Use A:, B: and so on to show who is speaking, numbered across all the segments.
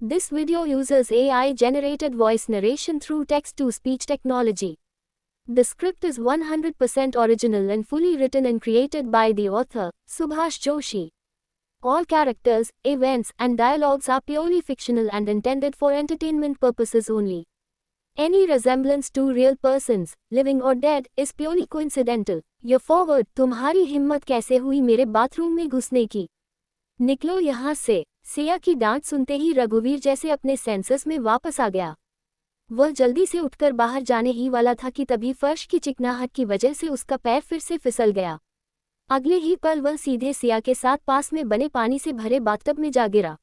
A: This video uses AI-generated voice narration through text-to-speech technology. The script is 100% original and fully written and created by the author, Subhash Joshi. All characters, events, and dialogues are purely fictional and intended for entertainment purposes only. Any resemblance to real persons, living or dead, is purely coincidental. Your forward, तुम्हारी हिम्मत कैसे हुई मेरे bathroom में घुसने की? निकलो यहाँ से। सिया की डांट सुनते ही रघुवीर जैसे अपने सेंसस में वापस आ गया। वह जल्दी से उठकर बाहर जाने ही वाला था कि तभी फर्श की चिकनाहट की वजह से उसका पैर फिर से फिसल गया। अगले ही पल वह सीधे सिया के साथ पास में बने पानी से भरे बाथटब में जा गिरा।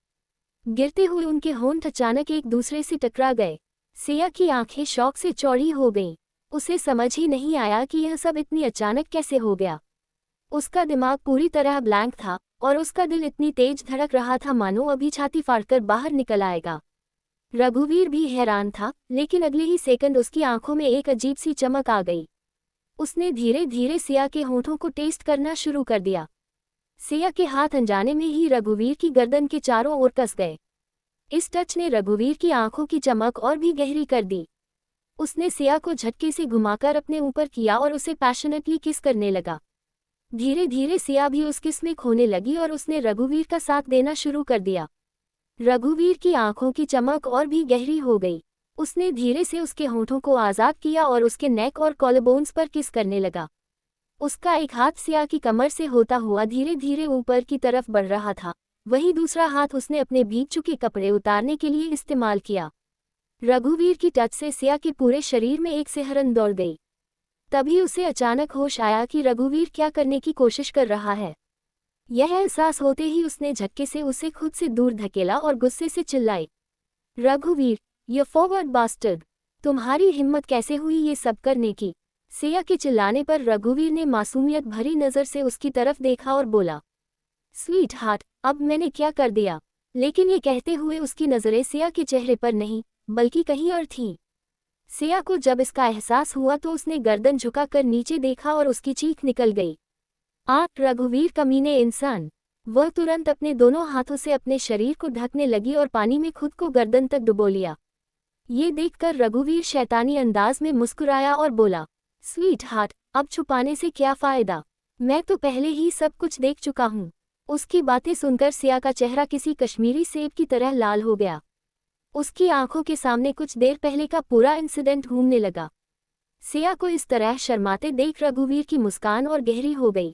A: गिरते हुए उनके होंठ अचानक एक दूसरे से टकरा गए। सिया की आंखें शौक से चौड़ी हो गईं। उसे समझ ही नहीं आया कि यह सब इतनी अचानक कैसे हो गया। उसका दिमाग पूरी तरह ब्लैंक था और उसका दिल इतनी तेज धड़क रहा था मानो अभी छाती फाड़कर बाहर निकल आएगा। रघुवीर भी हैरान था, लेकिन अगले ही सेकंड उसकी आंखों में एक अजीब सी चमक आ गई। उसने धीरे धीरे सिया के होंठों को टेस्ट करना शुरू कर दिया। सिया के हाथ अनजाने में ही रघुवीर की गर्दन के चारों ओर कस गए। इस टच ने रघुवीर की आंखों की चमक और भी गहरी कर दी। उसने सिया को झटके से घुमाकर अपने ऊपर किया और उसे पैशनेटली किस करने लगा। धीरे धीरे सिया भी उस किस में खोने लगी और उसने रघुवीर का साथ देना शुरू कर दिया। रघुवीर की आंखों की चमक और भी गहरी हो गई। उसने धीरे से उसके होंठों को आज़ाद किया और उसके नेक और कॉलरबोन्स पर किस करने लगा। उसका एक हाथ सिया की कमर से होता हुआ धीरे धीरे ऊपर की तरफ बढ़ रहा था, वहीं दूसरा हाथ उसने अपने भीग चुके कपड़े उतारने के लिए इस्तेमाल किया। रघुवीर की टच से सिया के पूरे शरीर में एक सिहरन दौड़ गई। तभी उसे अचानक होश आया कि रघुवीर क्या करने की कोशिश कर रहा है। यह एहसास होते ही उसने झटके से उसे खुद से दूर धकेला और गुस्से से चिल्लाई, रघुवीर, यू फॉरवर्ड बास्टर्ड, तुम्हारी हिम्मत कैसे हुई ये सब करने की? सिया के चिल्लाने पर रघुवीर ने मासूमियत भरी नज़र से उसकी तरफ देखा और बोला, स्वीट हार्ट, अब मैंने क्या कर दिया? लेकिन ये कहते हुए उसकी नज़रें सिया के चेहरे पर नहीं, बल्कि कहीं और थीं। सिया को जब इसका एहसास हुआ तो उसने गर्दन झुकाकर नीचे देखा और उसकी चीख निकल गई। रघुवीर कमीने इंसान! वह तुरंत अपने दोनों हाथों से अपने शरीर को ढकने लगी और पानी में खुद को गर्दन तक डुबो लिया। ये देखकर रघुवीर शैतानी अंदाज में मुस्कुराया और बोला, स्वीट हार्ट, अब छुपाने से क्या फ़ायदा? मैं तो पहले ही सब कुछ देख चुका हूँ। उसकी बातें सुनकर सिया का चेहरा किसी कश्मीरी सेब की तरह लाल हो गया। उसकी आंखों के सामने कुछ देर पहले का पूरा इंसिडेंट घूमने लगा। सिया को इस तरह शर्माते देख रघुवीर की मुस्कान और गहरी हो गई।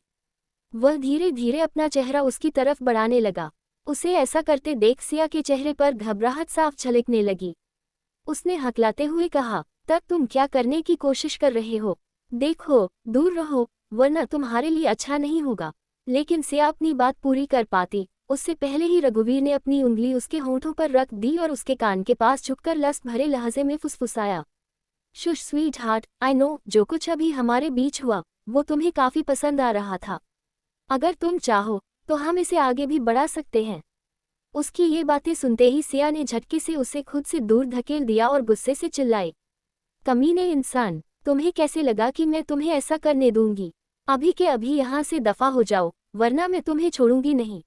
A: वह धीरे धीरे अपना चेहरा उसकी तरफ बढ़ाने लगा। उसे ऐसा करते देख सिया के चेहरे पर घबराहट साफ झलकने लगी। उसने हकलाते हुए कहा, तब तुम क्या करने की कोशिश कर रहे हो? देखो, दूर रहो, वरना तुम्हारे लिए अच्छा नहीं होगा। लेकिन सिया अपनी बात पूरी कर पाती उससे पहले ही रघुवीर ने अपनी उंगली उसके होंठों पर रख दी और उसके कान के पास झुककर लस्त भरे लहजे में फुसफुसाया, shush sweetheart, I know, जो कुछ अभी हमारे बीच हुआ वो तुम्हें काफ़ी पसंद आ रहा था। अगर तुम चाहो तो हम इसे आगे भी बढ़ा सकते हैं। उसकी ये बातें सुनते ही सिया ने झटके से उसे खुद से दूर धकेल दिया और गुस्से से चिल्लाई, कमीने इंसान, तुम्हें कैसे लगा कि मैं तुम्हें ऐसा करने दूंगी? अभी के अभी यहाँ से दफा हो जाओ, वरना मैं तुम्हें छोड़ूंगी नहीं।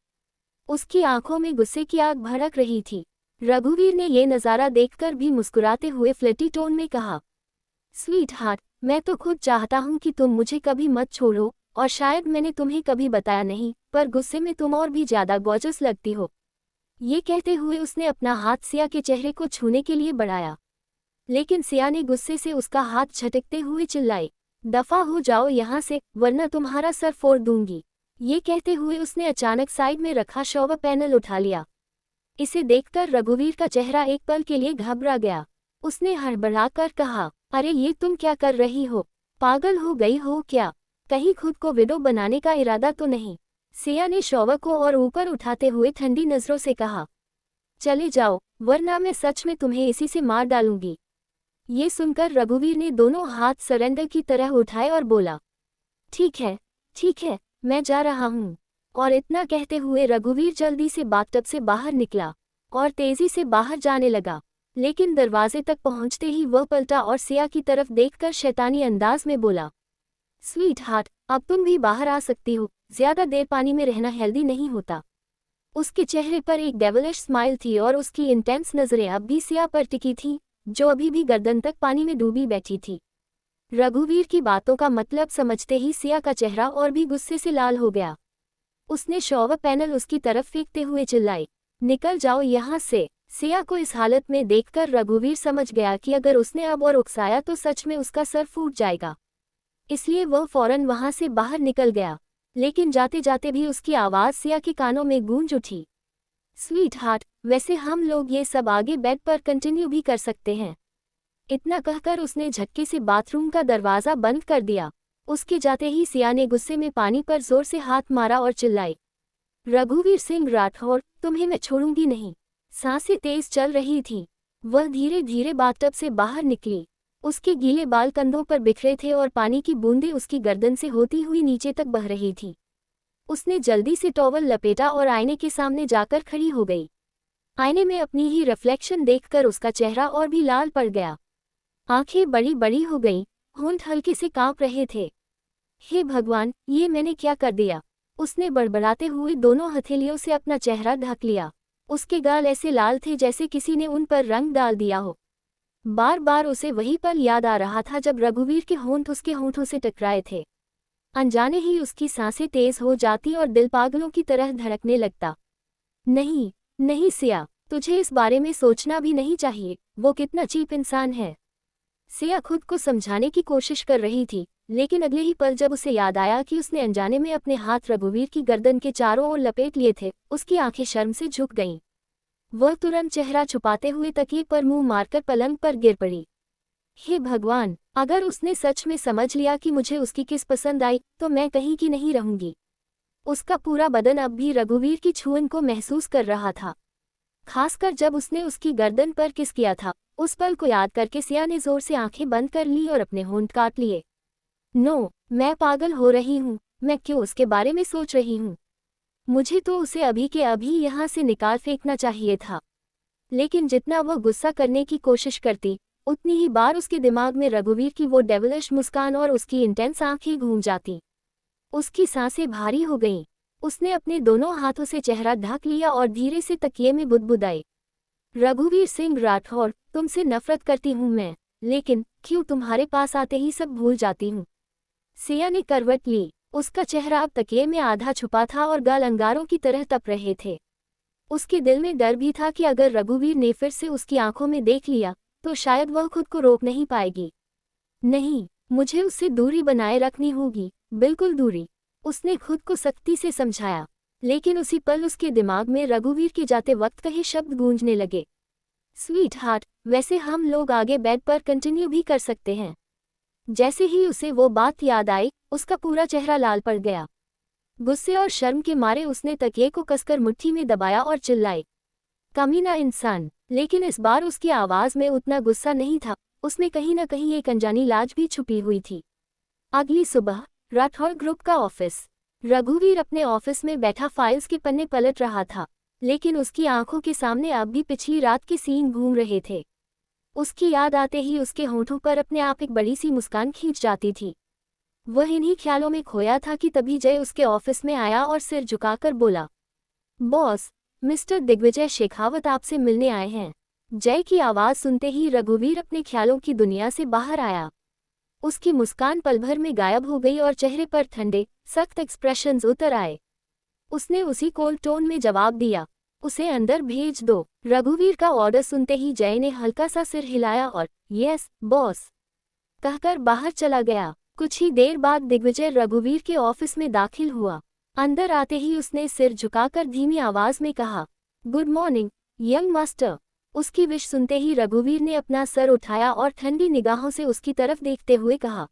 A: उसकी आंखों में गुस्से की आग भड़क रही थी। रघुवीर ने यह नज़ारा देखकर भी मुस्कुराते हुए फ्लर्टी टोन में कहा, स्वीट हार्ट, मैं तो खुद चाहता हूँ कि तुम मुझे कभी मत छोड़ो, और शायद मैंने तुम्हें कभी बताया नहीं, पर गुस्से में तुम और भी ज़्यादा गॉर्जस लगती हो। ये कहते हुए उसने अपना हाथ सिया के चेहरे को छूने के लिए बढ़ाया, लेकिन सिया ने गुस्से से उसका हाथ झटकते हुए चिल्लाई, दफा हो जाओ यहाँ से, वरना तुम्हारा सर फोड़ दूंगी। ये कहते हुए उसने अचानक साइड में रखा शॉवर पैनल उठा लिया। इसे देखकर रघुवीर का चेहरा एक पल के लिए घबरा गया। उसने हड़बड़ाकर कहा, अरे ये तुम क्या कर रही हो? पागल हो गई हो क्या? कहीं खुद को विडो बनाने का इरादा तो नहीं? सिया ने शॉवर को और ऊपर उठाते हुए ठंडी नज़रों से कहा, चले जाओ, वरना मैं सच में तुम्हें इसी से मार डालूंगी। ये सुनकर रघुवीर ने दोनों हाथ सरेंडर की तरह उठाए और बोला, ठीक है, ठीक है, मैं जा रहा हूँ। और इतना कहते हुए रघुवीर जल्दी से बाथटब से बाहर निकला और तेजी से बाहर जाने लगा। लेकिन दरवाजे तक पहुंचते ही वह पलटा और सिया की तरफ देखकर शैतानी अंदाज में बोला, स्वीट हार्ट, अब तुम भी बाहर आ सकती हो, ज्यादा देर पानी में रहना हेल्दी नहीं होता। उसके चेहरे पर एक डेविलिश स्माइल थी और उसकी इंटेंस नजरें अब भी सिया पर टिकी थीं, जो अभी भी गर्दन तक पानी में डूबी बैठी थी। रघुवीर की बातों का मतलब समझते ही सिया का चेहरा और भी गुस्से से लाल हो गया। उसने शॉवर पैनल उसकी तरफ फेंकते हुए चिल्लाई, निकल जाओ यहाँ से। सिया को इस हालत में देखकर रघुवीर समझ गया कि अगर उसने अब और उकसाया तो सच में उसका सर फूट जाएगा। इसलिए वह फौरन वहां से बाहर निकल गया, लेकिन जाते जाते भी उसकी आवाज़ सिया के कानों में गूंज उठी, स्वीट हार्ट, वैसे हम लोग ये सब आगे बेड पर कंटिन्यू भी कर सकते हैं। इतना कहकर उसने झटके से बाथरूम का दरवाज़ा बंद कर दिया। उसके जाते ही सिया ने गुस्से में पानी पर जोर से हाथ मारा और चिल्लाई, रघुवीर सिंह राठौर, तुम्हें मैं छोड़ूंगी नहीं। सांसें तेज चल रही थीं। वह धीरे धीरे बाथटब से बाहर निकली। उसके गीले बाल कंधों पर बिखरे थे और पानी की बूंदें उसकी गर्दन से होती हुई नीचे तक बह रही थीं। उसने जल्दी से टॉवल लपेटा और आईने के सामने जाकर खड़ी हो गई। आईने में अपनी ही रिफ्लेक्शन देखकर उसका चेहरा और भी लाल पड़ गया। आंखें बड़ी बड़ी हो गईं, होंठ हल्के से कांप रहे थे। हे भगवान, ये मैंने क्या कर दिया? उसने बड़बड़ाते हुए दोनों हथेलियों से अपना चेहरा ढक लिया। उसके गाल ऐसे लाल थे जैसे किसी ने उन पर रंग डाल दिया हो। बार बार उसे वही पल याद आ रहा था जब रघुवीर के होंठ उसके होंठों से टकराए थे। अनजाने ही उसकी सांसें तेज हो जाती और दिल पागलों की तरह धड़कने लगता। नहीं, नहीं सिया, तुझे इस बारे में सोचना भी नहीं चाहिए। वो कितना चीप इंसान है। सिया खुद को समझाने की कोशिश कर रही थी, लेकिन अगले ही पल जब उसे याद आया कि उसने अनजाने में अपने हाथ रघुवीर की गर्दन के चारों ओर लपेट लिए थे, उसकी आंखें शर्म से झुक गईं। वह तुरंत चेहरा छुपाते हुए तकिए पर मुंह मारकर पलंग पर गिर पड़ी। हे भगवान, अगर उसने सच में समझ लिया कि मुझे उसकी किस पसंद आई तो मैं कहीं की नहीं रहूंगी। उसका पूरा बदन अब भी रघुवीर की छुअन को महसूस कर रहा था, खासकर जब उसने उसकी गर्दन पर किस किया था। उस पल को याद करके सिया ने जोर से आंखें बंद कर ली और अपने होंठ काट लिए। नो, मैं पागल हो रही हूँ। मैं क्यों उसके बारे में सोच रही हूँ? मुझे तो उसे अभी के अभी यहाँ से निकाल फेंकना चाहिए था। लेकिन जितना वह गुस्सा करने की कोशिश करती, उतनी ही बार उसके दिमाग में रघुवीर की वो डेविलिश मुस्कान और उसकी इंटेंस आंखें घूम जाती। उसकी सांसें भारी हो गईं। उसने अपने दोनों हाथों से चेहरा ढक लिया और धीरे से तकिए में बुदबुदाई, रघुवीर सिंह राठौर, तुमसे नफरत करती हूँ मैं, लेकिन क्यों तुम्हारे पास आते ही सब भूल जाती हूँ। सिया ने करवट ली। उसका चेहरा अब तकिए में आधा छुपा था और गाल अंगारों की तरह तप रहे थे। उसके दिल में डर भी था कि अगर रघुवीर ने फिर से उसकी आंखों में देख लिया तो शायद वह खुद को रोक नहीं पाएगी। नहीं, मुझे उससे दूरी बनाए रखनी होगी, बिल्कुल दूरी। उसने खुद को सख्ती से समझाया, लेकिन उसी पल उसके दिमाग में रघुवीर के जाते वक्त कहे शब्द गूंजने लगे, स्वीट हार्ट, वैसे हम लोग आगे बेड पर कंटिन्यू भी कर सकते हैं। जैसे ही उसे वो बात याद आई, उसका पूरा चेहरा लाल पड़ गया। गुस्से और शर्म के मारे उसने तकिए को कसकर मुट्ठी में दबाया और चिल्लाई, कमीना इंसान। लेकिन इस बार उसकी आवाज में उतना गुस्सा नहीं था, उसमें कहीं न कहीं एक अनजानी लाज भी छुपी हुई थी। अगली सुबह राठौर ग्रुप का ऑफिस। रघुवीर अपने ऑफिस में बैठा फाइल्स के पन्ने पलट रहा था, लेकिन उसकी आंखों के सामने अब भी पिछली रात के सीन घूम रहे थे। उसकी याद आते ही उसके होंठों पर अपने आप एक बड़ी सी मुस्कान खींच जाती थी। वह इन्हीं ख्यालों में खोया था कि तभी जय उसके ऑफिस में आया और सिर झुकाकर बोला, बॉस, मिस्टर दिग्विजय शेखावत आपसे मिलने आए हैं। जय की आवाज़ सुनते ही रघुवीर अपने ख्यालों की दुनिया से बाहर आया। उसकी मुस्कान पल भर में गायब हो गई और चेहरे पर ठंडे, सख्त एक्सप्रेशंस उतर आए। उसने उसी कोल्ड टोन में जवाब दिया, उसे अंदर भेज दो। रघुवीर का ऑर्डर सुनते ही जय ने हल्का सा सिर हिलाया और यस बॉस कहकर बाहर चला गया। कुछ ही देर बाद दिग्विजय रघुवीर के ऑफिस में दाखिल हुआ। अंदर आते ही उसने सिर झुकाकर धीमी आवाज में कहा, गुड मॉर्निंग यंग मास्टर। उसकी विश सुनते ही रघुवीर ने अपना सर उठाया और ठंडी निगाहों से उसकी तरफ देखते हुए कहा,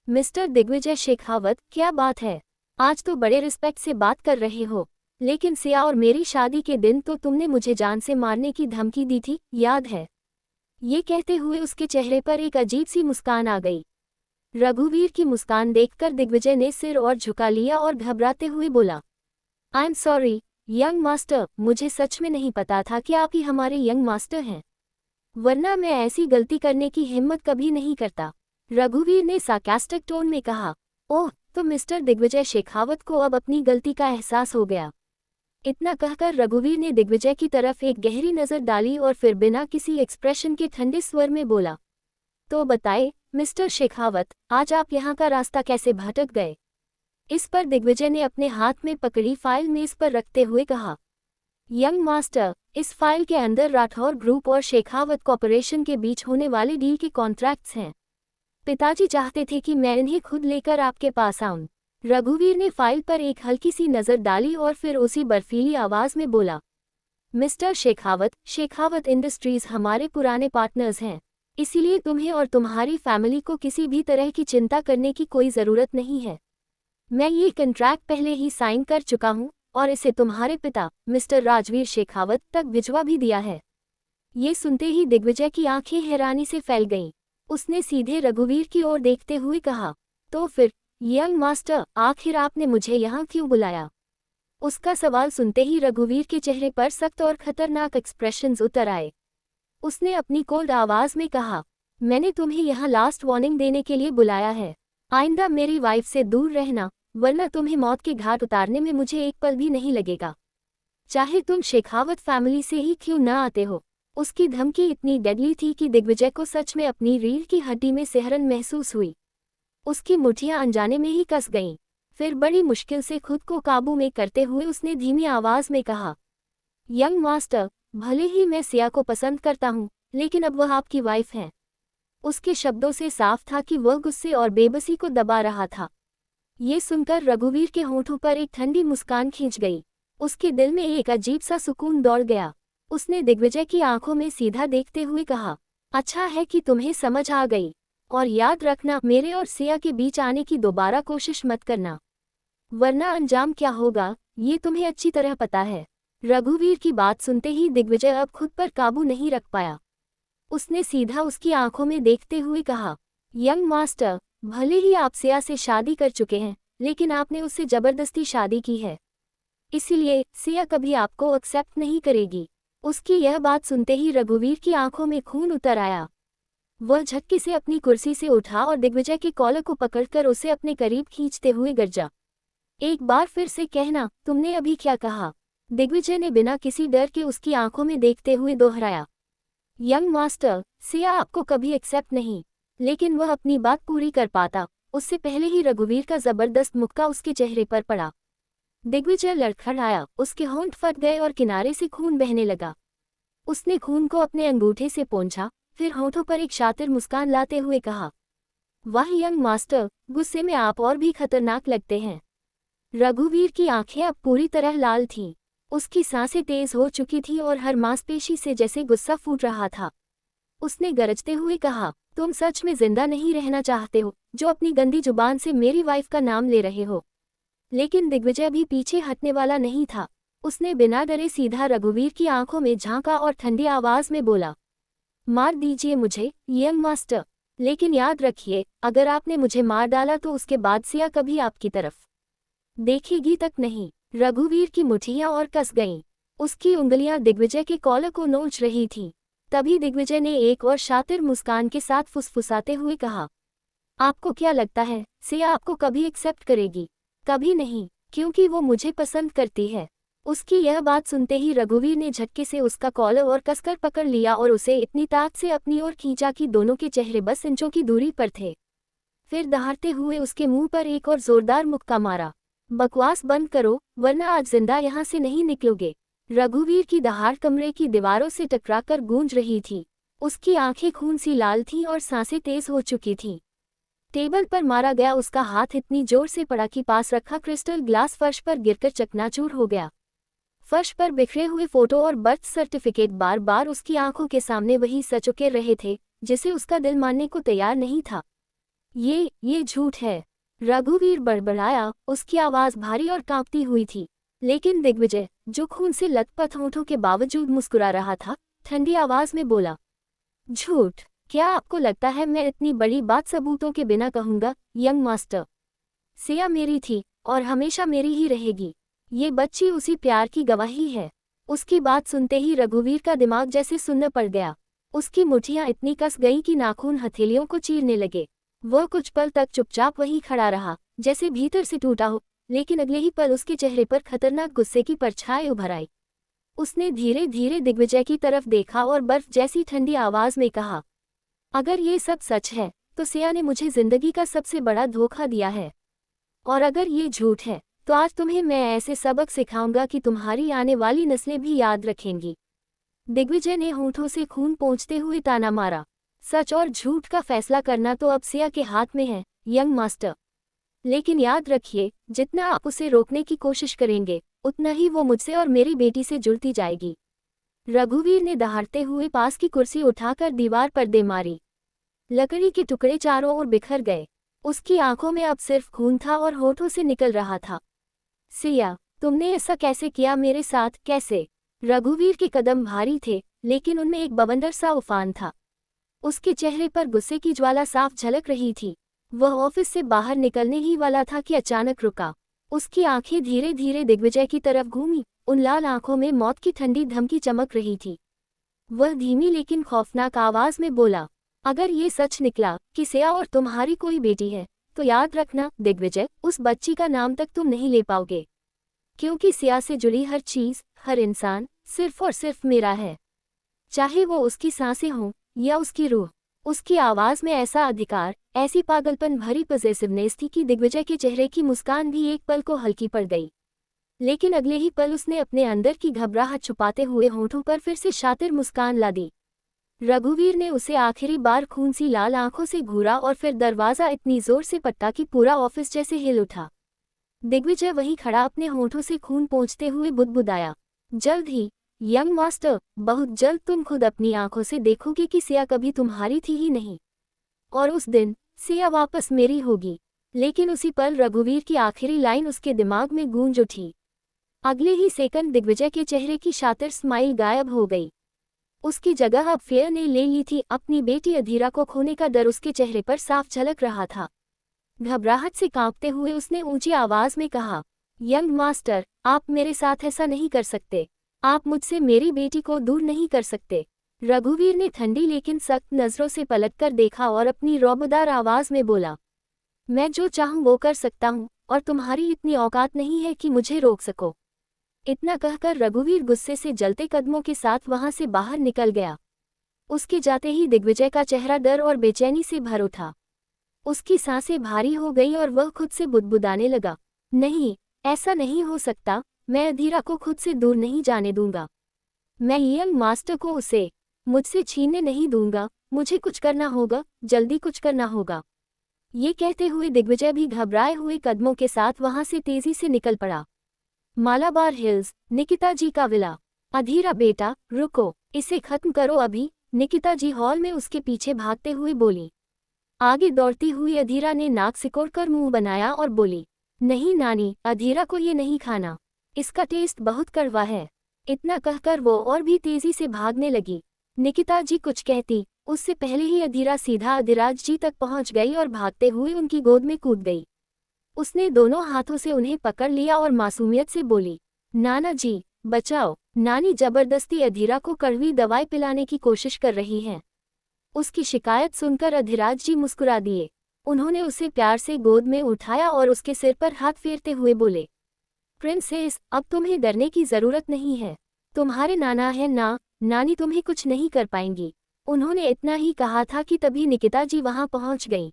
A: मिस्टर दिग्विजय शेखावत, क्या बात है? आज तो बड़े रिस्पेक्ट से बात कर रहे हो, लेकिन सिया और मेरी शादी के दिन तो तुमने मुझे जान से मारने की धमकी दी थी, याद है? ये कहते हुए उसके चेहरे पर एक अजीब सी मुस्कान आ गई। रघुवीर की मुस्कान देखकर दिग्विजय ने सिर और झुका लिया और घबराते हुए बोला, I am sorry young master, मुझे सच में नहीं पता था कि आप ही हमारे यंग मास्टर हैं, वरना मैं ऐसी गलती करने की हिम्मत कभी नहीं करता। रघुवीर ने सार्कास्टिक टोन में कहा, ओह, तो मिस्टर दिग्विजय शेखावत को अब अपनी गलती का एहसास हो गया। इतना कहकर रघुवीर ने दिग्विजय की तरफ एक गहरी नजर डाली और फिर बिना किसी एक्सप्रेशन के ठंडे स्वर में बोला, तो बताए मिस्टर शेखावत, आज आप यहाँ का रास्ता कैसे भटक गए? इस पर दिग्विजय ने अपने हाथ में पकड़ी फाइल मेज पर रखते हुए कहा, यंग मास्टर, इस फाइल के अंदर राठौर ग्रुप और शेखावत कॉर्पोरेशन के बीच होने वाले डील के कॉन्ट्रैक्ट्स हैं। पिताजी चाहते थे कि मैं इन्हें खुद लेकर आपके पास आऊं। रघुवीर ने फाइल पर एक हल्की सी नजर डाली और फिर उसी बर्फीली आवाज में बोला, मिस्टर शेखावत, शेखावत इंडस्ट्रीज हमारे पुराने पार्टनर्स हैं, इसीलिए तुम्हें और तुम्हारी फैमिली को किसी भी तरह की चिंता करने की कोई ज़रूरत नहीं है। मैं ये कॉन्ट्रैक्ट पहले ही साइन कर चुका हूँ और इसे तुम्हारे पिता मिस्टर राजवीर शेखावत तक भिजवा भी दिया है। ये सुनते ही दिग्विजय की आंखें हैरानी से फैल गईं। उसने सीधे रघुवीर की ओर देखते हुए कहा, तो फिर यंग मास्टर, आखिर आपने मुझे यहाँ क्यों बुलाया? उसका सवाल सुनते ही रघुवीर के चेहरे पर सख्त और खतरनाक एक्सप्रेशंस उतर आए। उसने अपनी कोल्ड आवाज में कहा, मैंने तुम्हें यहाँ लास्ट वार्निंग देने के लिए बुलाया है। आइंदा मेरी वाइफ से दूर रहना, वरना तुम्हें मौत के घाट उतारने में मुझे एक पल भी नहीं लगेगा, चाहे तुम शेखावत फैमिली से ही क्यों न आते हो। उसकी धमकी इतनी डेडली थी कि दिग्विजय को सच में अपनी रीढ़ की हड्डी में सिहरन महसूस हुई। उसकी मुठियां अनजाने में ही कस गईं। फिर बड़ी मुश्किल से खुद को काबू में करते हुए उसने धीमी आवाज में कहा, यंग मास्टर, भले ही मैं सिया को पसंद करता हूँ, लेकिन अब वह आपकी वाइफ है। उसके शब्दों से साफ था कि वह गुस्से और बेबसी को दबा रहा था। ये सुनकर रघुवीर के होठों पर एक ठंडी मुस्कान खींच गई। उसके दिल में एक अजीब सा सुकून दौड़ गया। उसने दिग्विजय की आंखों में सीधा देखते हुए कहा, अच्छा है कि तुम्हें समझ आ गई, और याद रखना, मेरे और सिया के बीच आने की दोबारा कोशिश मत करना, वरना अंजाम क्या होगा ये तुम्हें अच्छी तरह पता है। रघुवीर की बात सुनते ही दिग्विजय अब खुद पर काबू नहीं रख पाया। उसने सीधा उसकी आंखों में देखते हुए कहा, यंग मास्टर, भले ही आप सिया से शादी कर चुके हैं, लेकिन आपने उससे जबरदस्ती शादी की है, इसीलिए सिया कभी आपको एक्सेप्ट नहीं करेगी। उसकी यह बात सुनते ही रघुवीर की आंखों में खून उतर आया। वह झटके से अपनी कुर्सी से उठा और दिग्विजय के कॉलर को पकड़कर उसे अपने करीब खींचते हुए गरजा, एक बार फिर से कहना, तुमने अभी क्या कहा? दिग्विजय ने बिना किसी डर के उसकी आंखों में देखते हुए दोहराया, यंग मास्टर, सिया आपको कभी एक्सेप्ट नहीं, लेकिन वह अपनी बात पूरी कर पाता उससे पहले ही रघुवीर का जबरदस्त मुक्का उसके चेहरे पर पड़ा। दिग्विजय लड़खड़ाया, उसके होंठ फट गए और किनारे से खून बहने लगा। उसने खून को अपने अंगूठे से पोंछा, फिर होठों पर एक शातिर मुस्कान लाते हुए कहा, वाह यंग मास्टर, गुस्से में आप और भी खतरनाक लगते हैं। रघुवीर की आंखें अब पूरी तरह लाल थीं। उसकी सांसें तेज हो चुकी थीं और हर मांसपेशी से जैसे गुस्सा फूट रहा था। उसने गरजते हुए कहा, तुम सच में जिंदा नहीं रहना चाहते हो, जो अपनी गंदी जुबान से मेरी वाइफ का नाम ले रहे हो? लेकिन दिग्विजय भी पीछे हटने वाला नहीं था। उसने बिना डरे सीधा रघुवीर की आंखों में झांका और ठंडी आवाज में बोला, मार दीजिए मुझे यंग मास्टर, लेकिन याद रखिए, अगर आपने मुझे मार डाला तो उसके बाद सिया कभी आपकी तरफ देखेगी तक नहीं। रघुवीर की मुठियां और कस गईं। उसकी उंगलियां दिग्विजय के कॉलर को नोच रही थीं। तभी दिग्विजय ने एक और शातिर मुस्कान के साथ फुसफुसाते हुए कहा, आपको क्या लगता है सिया आपको कभी एक्सेप्ट करेगी? कभी नहीं, क्योंकि वो मुझे पसंद करती है। उसकी यह बात सुनते ही रघुवीर ने झटके से उसका कॉलर और कसकर पकड़ लिया और उसे इतनी ताकत से अपनी ओर खींचा कि दोनों के चेहरे बस इंचों की दूरी पर थे। फिर दहाड़ते हुए उसके मुंह पर एक और जोरदार मुक्का मारा। बकवास बंद करो, वरना आज जिंदा यहाँ से नहीं निकलोगे। रघुवीर की दहाड़ कमरे की दीवारों से टकराकर गूंज रही थी। उसकी आंखें खून सी लाल थीं और सांसें तेज हो चुकी थीं। टेबल पर मारा गया उसका हाथ इतनी जोर से पड़ा कि पास रखा क्रिस्टल ग्लास फर्श पर गिरकर चकनाचूर हो गया। फर्श पर बिखरे हुए फोटो और बर्थ सर्टिफिकेट बार बार उसकी आंखों के सामने वही सचुके रहे थे, जिसे उसका दिल मानने को तैयार नहीं था। ये झूठ है, रघुवीर बड़बड़ाया। उसकी आवाज भारी और कांपती हुई थी। लेकिन दिग्विजय, जो खून से लथपथ होठों के बावजूद मुस्कुरा रहा था, ठंडी आवाज में बोला, झूठ? क्या आपको लगता है मैं इतनी बड़ी बात सबूतों के बिना कहूंगा? यंग मास्टर, सिया मेरी थी और हमेशा मेरी ही रहेगी। ये बच्ची उसी प्यार की गवाही है। उसकी बात सुनते ही रघुवीर का दिमाग जैसे सुन्न पड़ गया। उसकी मुठियां इतनी कस गईं कि नाखून हथेलियों को चीरने लगे। वह कुछ पल तक चुपचाप वहीं खड़ा रहा, जैसे भीतर से टूटा हो, लेकिन अगले ही पल उसके चेहरे पर खतरनाक गुस्से की परछाई उभर आई। उसने धीरे धीरे दिग्विजय की तरफ देखा और बर्फ जैसी ठंडी आवाज में कहा, अगर ये सब सच है तो सिया ने मुझे जिंदगी का सबसे बड़ा धोखा दिया है, और अगर ये झूठ है तो आज तुम्हें मैं ऐसे सबक सिखाऊंगा कि तुम्हारी आने वाली नस्लें भी याद रखेंगी। दिग्विजय ने होंठों से खून पोंछते हुए ताना मारा, सच और झूठ का फैसला करना तो अब सिया के हाथ में है, यंग मास्टर। लेकिन याद रखिए, जितना आप उसे रोकने की कोशिश करेंगे उतना ही वो मुझसे और मेरी बेटी से जुड़ती जाएगी। रघुवीर ने दहाड़ते हुए पास की कुर्सी उठाकर दीवार पर दे मारी। लकड़ी के टुकड़े चारों ओर बिखर गए। उसकी आंखों में अब सिर्फ खून था और होठों से निकल रहा था। सिया, तुमने ऐसा कैसे किया मेरे साथ, कैसे? रघुवीर के कदम भारी थे, लेकिन उनमें एक बवंडर सा उफान था। उसके चेहरे पर गुस्से की ज्वाला साफ झलक रही थी। वह ऑफिस से बाहर निकलने ही वाला था कि अचानक रुका। उसकी आंखें धीरे धीरे दिग्विजय की तरफ घूमी। उन लाल आंखों में मौत की ठंडी धमकी चमक रही थी। वह धीमी लेकिन खौफनाक आवाज में बोला, अगर ये सच निकला कि सिया और तुम्हारी कोई बेटी है तो याद रखना दिग्विजय, उस बच्ची का नाम तक तुम नहीं ले पाओगे, क्योंकि सिया से जुड़ी हर चीज, हर इंसान सिर्फ और सिर्फ मेरा है। चाहे वो उसकी सांसें हों या उसकी रूह। उसकी आवाज में ऐसा अधिकार, ऐसी पागलपन भरी पॉसेसिवनेस थी कि दिग्विजय के चेहरे की मुस्कान भी एक पल को हल्की पड़ गई। लेकिन अगले ही पल उसने अपने अंदर की घबराहट छुपाते हुए होंठों पर फिर से शातिर मुस्कान ला दी। रघुवीर ने उसे आखिरी बार खून सी लाल आंखों से घूरा और फिर दरवाजा इतनी जोर से पटका कि पूरा ऑफिस जैसे हिल उठा। दिग्विजय वहीं खड़ा अपने होंठों से खून पोंछते हुए बुदबुदाया, जल्द ही यंग मास्टर, बहुत जल्द तुम खुद अपनी आंखों से देखोगे कि सिया कभी तुम्हारी थी ही नहीं, और उस दिन सिया वापस मेरी होगी। लेकिन उसी पल रघुवीर की आखिरी लाइन उसके दिमाग में गूंज उठी। अगले ही सेकंड दिग्विजय के चेहरे की शातिर स्माइल गायब हो गई। उसकी जगह अब फेयर ने ले ली थी। अपनी बेटी अधीरा को खोने का डर उसके चेहरे पर साफ झलक रहा था। घबराहट से कांपते हुए उसने ऊंची आवाज में कहा, यंग मास्टर, आप मेरे साथ ऐसा नहीं कर सकते। आप मुझसे मेरी बेटी को दूर नहीं कर सकते। रघुवीर ने ठंडी लेकिन सख्त नजरों से पलटकर देखा और अपनी रौबदार आवाज में बोला, मैं जो चाहूं वो कर सकता हूं, और तुम्हारी इतनी औकात नहीं है कि मुझे रोक सको। इतना कहकर रघुवीर गुस्से से जलते कदमों के साथ वहां से बाहर निकल गया। उसके जाते ही दिग्विजय का चेहरा डर और बेचैनी से भर उठा। उसकी सांसें भारी हो गई और वह खुद से बुदबुदाने लगा, नहीं, ऐसा नहीं हो सकता। मैं अधीरा को खुद से दूर नहीं जाने दूंगा। मैं यंग मास्टर को उसे मुझसे छीनने नहीं दूंगा। मुझे कुछ करना होगा, जल्दी कुछ करना होगा। ये कहते हुए दिग्विजय भी घबराए हुए कदमों के साथ वहां से तेजी से निकल पड़ा। मालाबार हिल्स, निकिता जी का विला। अधीरा बेटा, रुको, इसे खत्म करो अभी, निकिता जी हॉल में उसके पीछे भागते हुए बोली। आगे दौड़ती हुई अधीरा ने नाक सिकोड़कर मुंह बनाया और बोली, नहीं नानी, अधीरा को ये नहीं खाना, इसका टेस्ट बहुत कड़वा है। इतना कहकर वो और भी तेजी से भागने लगी। निकिता जी कुछ कहती, उससे पहले ही अधीरा सीधा अधिराज जी तक पहुंच गई और भागते हुए उनकी गोद में कूद गई। उसने दोनों हाथों से उन्हें पकड़ लिया और मासूमियत से बोली, नाना जी, बचाओ। नानी जबरदस्ती अधीरा को कड़वी दवाई पिलाने की कोशिश कर रही हैं। उसकी शिकायत सुनकर अधिराज जी मुस्कुरा दिए। उन्होंने उसे प्यार से गोद में उठाया और उसके सिर पर हाथ फेरते हुए बोले, प्रिंसेस, अब तुम्हें डरने की जरूरत नहीं है। तुम्हारे नाना है ना, नानी तुम्हें कुछ नहीं कर पाएंगी। उन्होंने इतना ही कहा था कि तभी निकिता जी वहां पहुंच गईं।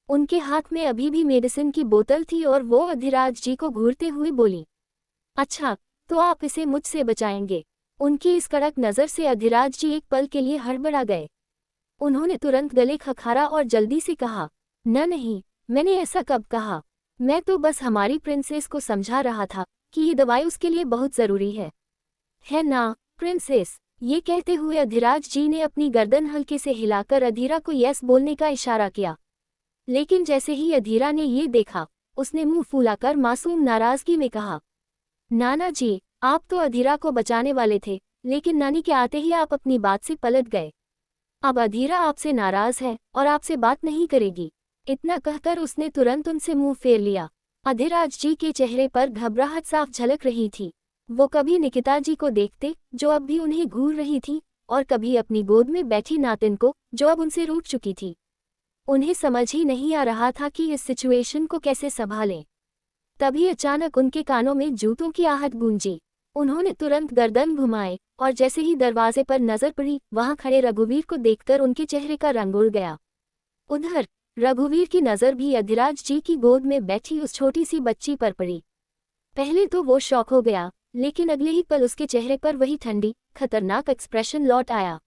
A: उनके हाथ में अभी भी मेडिसिन की बोतल थी और वो अधिराज जी को घूरते हुए बोली, अच्छा, तो आप इसे मुझसे बचाएंगे। उनकी इस कड़क नज़र से अधिराज जी एक पल के लिए हड़बड़ा गए। उन्होंने तुरंत गले खखारा और जल्दी से कहा, नहीं, मैंने ऐसा कब कहा। मैं तो बस हमारी प्रिंसेस को समझा रहा था कि ये दवाई उसके लिए बहुत ज़रूरी है ना प्रिंसेस। ये कहते हुए अधिराज जी ने अपनी गर्दन हल्के से हिलाकर अधीरा को यस बोलने का इशारा किया। लेकिन जैसे ही अधीरा ने ये देखा, उसने मुंह फुलाकर मासूम नाराजगी में कहा, नाना जी, आप तो अधीरा को बचाने वाले थे, लेकिन नानी के आते ही आप अपनी बात से पलट गए। अब अधीरा आपसे नाराज है और आपसे बात नहीं करेगी। इतना कहकर उसने तुरंत उनसे मुंह फेर लिया। अधिराज जी के चेहरे पर घबराहट साफ झलक रही थी। वो कभी निकिता जी को देखते, जो अब भी उन्हें घूर रही थी, और कभी अपनी गोद में बैठी नातिन को, जो अब उनसे रूठ चुकी थी। उन्हें समझ ही नहीं आ रहा था कि इस सिचुएशन को कैसे संभालें। तभी अचानक उनके कानों में जूतों की आहट गूंजी। उन्होंने तुरंत गर्दन घुमाए और जैसे ही दरवाजे पर नजर पड़ी, वहां खड़े रघुवीर को देखकर उनके चेहरे का रंग उड़ गया। उधर रघुवीर की नजर भी अधिराज जी की गोद में बैठी उस छोटी सी बच्ची पर पड़ी। पहले तो वो शॉक हो गया, लेकिन अगले ही पल उसके चेहरे पर वही ठंडी, खतरनाक एक्सप्रेशन लौट आया।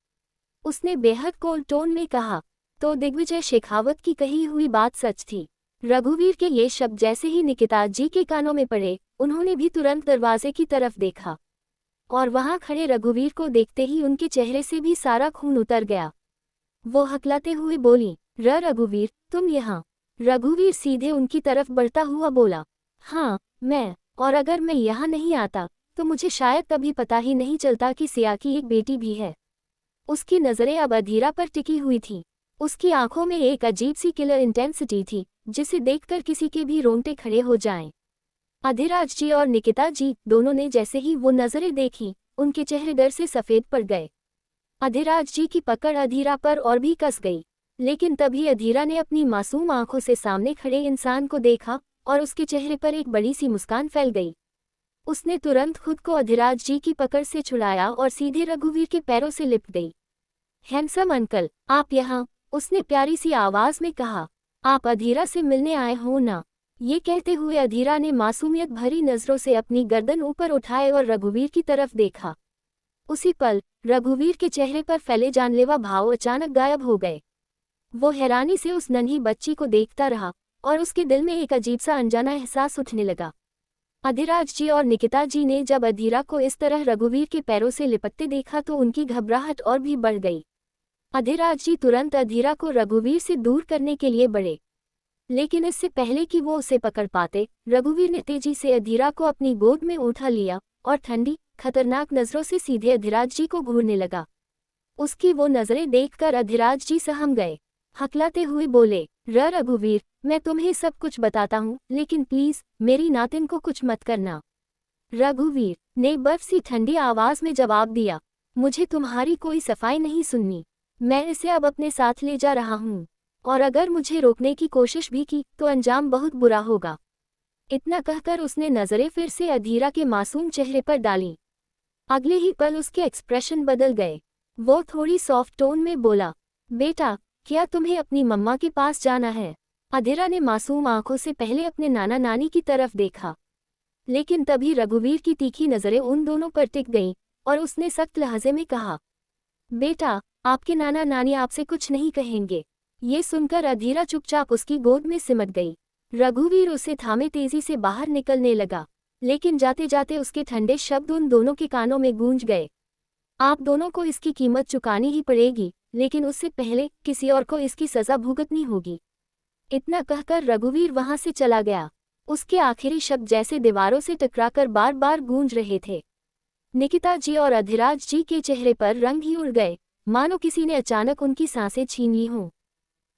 A: उसने बेहद कोल्ड टोन में कहा, तो दिग्विजय शेखावत की कही हुई बात सच थी। रघुवीर के ये शब्द जैसे ही निकिता जी के कानों में पड़े, उन्होंने भी तुरंत दरवाजे की तरफ देखा और वहां खड़े रघुवीर को देखते ही उनके चेहरे से भी सारा खून उतर गया। वो हकलाते हुए बोली, रघुवीर, तुम यहाँ? रघुवीर सीधे उनकी तरफ बढ़ता हुआ बोला, हाँ मैं, और अगर मैं यहाँ नहीं आता तो मुझे शायद कभी पता ही नहीं चलता कि सिया की एक बेटी भी है। उसकी नज़रें अब अधीरा पर टिकी हुई थीं। उसकी आंखों में एक अजीब सी किलर इंटेंसिटी थी, जिसे देखकर किसी के भी रोंगटे खड़े हो जाएं। अधिराज जी और निकिता जी दोनों ने जैसे ही वो नज़रें देखी, उनके चेहरे डर से सफ़ेद पड़ गए। अधिराज जी की पकड़ अधीरा पर और भी कस गई, लेकिन तभी अधीरा ने अपनी मासूम आंखों से सामने खड़े इंसान को देखा और उसके चेहरे पर एक बड़ी सी मुस्कान फैल गई। उसने तुरंत खुद को अधिराज जी की पकड़ से छुड़ाया और सीधे रघुवीर के पैरों से लिपट गई। हैंडसम अंकल, आप यहाँ? उसने प्यारी सी आवाज में कहा। आप अधीरा से मिलने आए हो ना? ये कहते हुए अधीरा ने मासूमियत भरी नजरों से अपनी गर्दन ऊपर उठाए और रघुवीर की तरफ देखा। उसी पल रघुवीर के चेहरे पर फैले जानलेवा भाव अचानक गायब हो गए। वो हैरानी से उस नन्ही बच्ची को देखता रहा और उसके दिल में एक अजीब सा अनजाना एहसास उठने लगा। अधिराज जी और निकिता जी ने जब अधीरा को इस तरह रघुवीर के पैरों से लिपटते देखा तो उनकी घबराहट और भी बढ़ गई। अधिराज जी तुरंत अधीरा को रघुवीर से दूर करने के लिए बढ़े, लेकिन इससे पहले कि वो उसे पकड़ पाते, रघुवीर ने तेजी से अधीरा को अपनी गोद में उठा लिया और ठंडी, खतरनाक नजरों से सीधे अधिराज जी को घूरने लगा। उसकी वो नजरें देखकर अधिराज जी सहम गए। हकलाते हुए बोले, रघुवीर, मैं तुम्हें सब कुछ बताता हूँ, लेकिन प्लीज मेरी नातिन को कुछ मत करना। रघुवीर ने बर्फ सी ठंडी आवाज में जवाब दिया, मुझे तुम्हारी कोई सफाई नहीं सुननी। मैं इसे अब अपने साथ ले जा रहा हूँ, और अगर मुझे रोकने की कोशिश भी की तो अंजाम बहुत बुरा होगा। इतना कहकर उसने नजरें फिर से अधीरा के मासूम चेहरे पर डाली। अगले ही पल उसके एक्सप्रेशन बदल गए। वो थोड़ी सॉफ्ट टोन में बोला, बेटा, क्या तुम्हें अपनी मम्मा के पास जाना है? अधीरा ने मासूम आंखों से पहले अपने नाना नानी की तरफ देखा, लेकिन तभी रघुवीर की तीखी नजरें उन दोनों पर टिक गईं और उसने सख्त लहजे में कहा, बेटा, आपके नाना नानी आपसे कुछ नहीं कहेंगे। ये सुनकर अधीरा चुपचाप उसकी गोद में सिमट गई। रघुवीर उसे थामे तेजी से बाहर निकलने लगा, लेकिन जाते जाते उसके ठंडे शब्द उन दोनों के कानों में गूंज गए, आप दोनों को इसकी कीमत चुकानी ही पड़ेगी, लेकिन उससे पहले किसी और को इसकी सजा भुगतनी होगी। इतना कहकर रघुवीर वहां से चला गया। उसके आखिरी शब्द जैसे दीवारों से टकराकर बार बार गूंज रहे थे। निकिता जी और अधिराज जी के चेहरे पर रंग ही उड़ गए, मानो किसी ने अचानक उनकी सांसें छीन ली हों।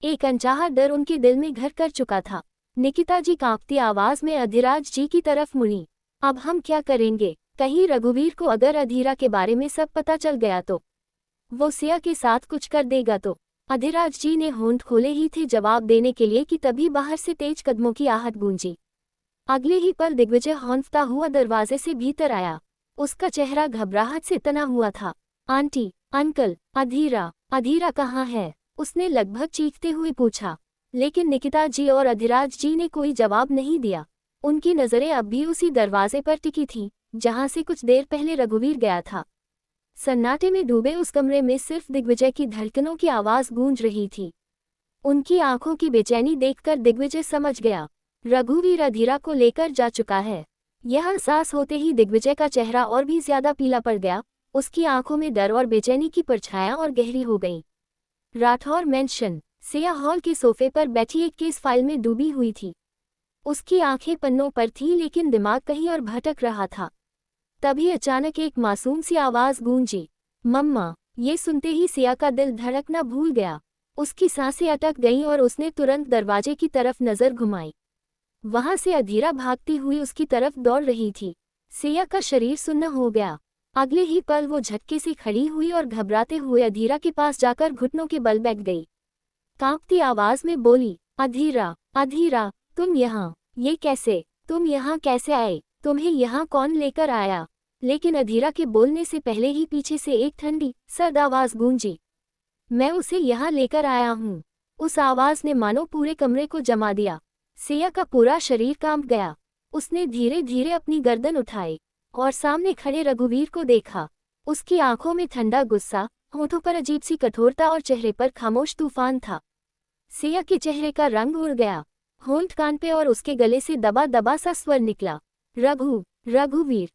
A: एक अनचाहा डर उनके दिल में घर कर चुका था। निकिता जी कांपती आवाज में अधिराज जी की तरफ मुड़ी, अब हम क्या करेंगे? कहीं रघुवीर को अगर अधीरा के बारे में सब पता चल गया तो वो सिया के साथ कुछ कर देगा तो? अधिराज जी ने होंठ खोले ही थे जवाब देने के लिए कि तभी बाहर से तेज कदमों की आहट गूंजी। अगले ही पल दिग्विजय हौंफता हुआ दरवाजे से भीतर आया। उसका चेहरा घबराहट से तना हुआ था। आंटी, अंकल, अधीरा, अधीरा कहाँ है? उसने लगभग चीखते हुए पूछा, लेकिन निकिता जी और अधिराज जी ने कोई जवाब नहीं दिया। उनकी नजरें अब भी उसी दरवाजे पर टिकी थीं, जहां से कुछ देर पहले रघुवीर गया था। सन्नाटे में डूबे उस कमरे में सिर्फ दिग्विजय की धड़कनों की आवाज गूंज रही थी। उनकी आंखों की बेचैनी देखकर दिग्विजय समझ गया, रघुवीर अधीरा को लेकर जा चुका है। यह एहसास होते ही दिग्विजय का चेहरा और भी ज्यादा पीला पड़ गया। उसकी आंखों में डर और बेचैनी की परछायां और गहरी हो गईं। राठौर मेंशन, सिया हॉल के सोफे पर बैठी एक केस फाइल में डूबी हुई थी। उसकी आंखें पन्नों पर थीं, लेकिन दिमाग कहीं और भटक रहा था। तभी अचानक एक मासूम सी आवाज गूंजी, मम्मा। ये सुनते ही सिया का दिल धड़कना भूल गया। उसकी सांसें अटक गईं और उसने तुरंत दरवाजे की तरफ नजर घुमाई। वहां से अधीरा भागती हुई उसकी तरफ दौड़ रही थी। सिया का शरीर सुन्न हो गया। अगले ही पल वो झटके से खड़ी हुई और घबराते हुए अधीरा के पास जाकर घुटनों के बल बैठ गई। कांपती आवाज में बोली, अधीरा, अधीरा, तुम यहाँ? ये कैसे? तुम यहाँ कैसे आए? तुम्हें यहाँ कौन लेकर आया? लेकिन अधीरा के बोलने से पहले ही पीछे से एक ठंडी, सर्द आवाज गूंजी। मैं उसे यहाँ लेकर आया हूँ। उस आवाज ने मानो पूरे कमरे को जमा दिया। सिया का पूरा शरीर कांप गया। उसने धीरे धीरे अपनी गर्दन उठाई और सामने खड़े रघुवीर को देखा। उसकी आंखों में ठंडा गुस्सा, होठों पर अजीब सी कठोरता और चेहरे पर खामोश तूफान था। सिया के चेहरे का रंग उड़ गया, होंठ कान पे और उसके गले से दबा दबा सा स्वर निकला, रघुवीर।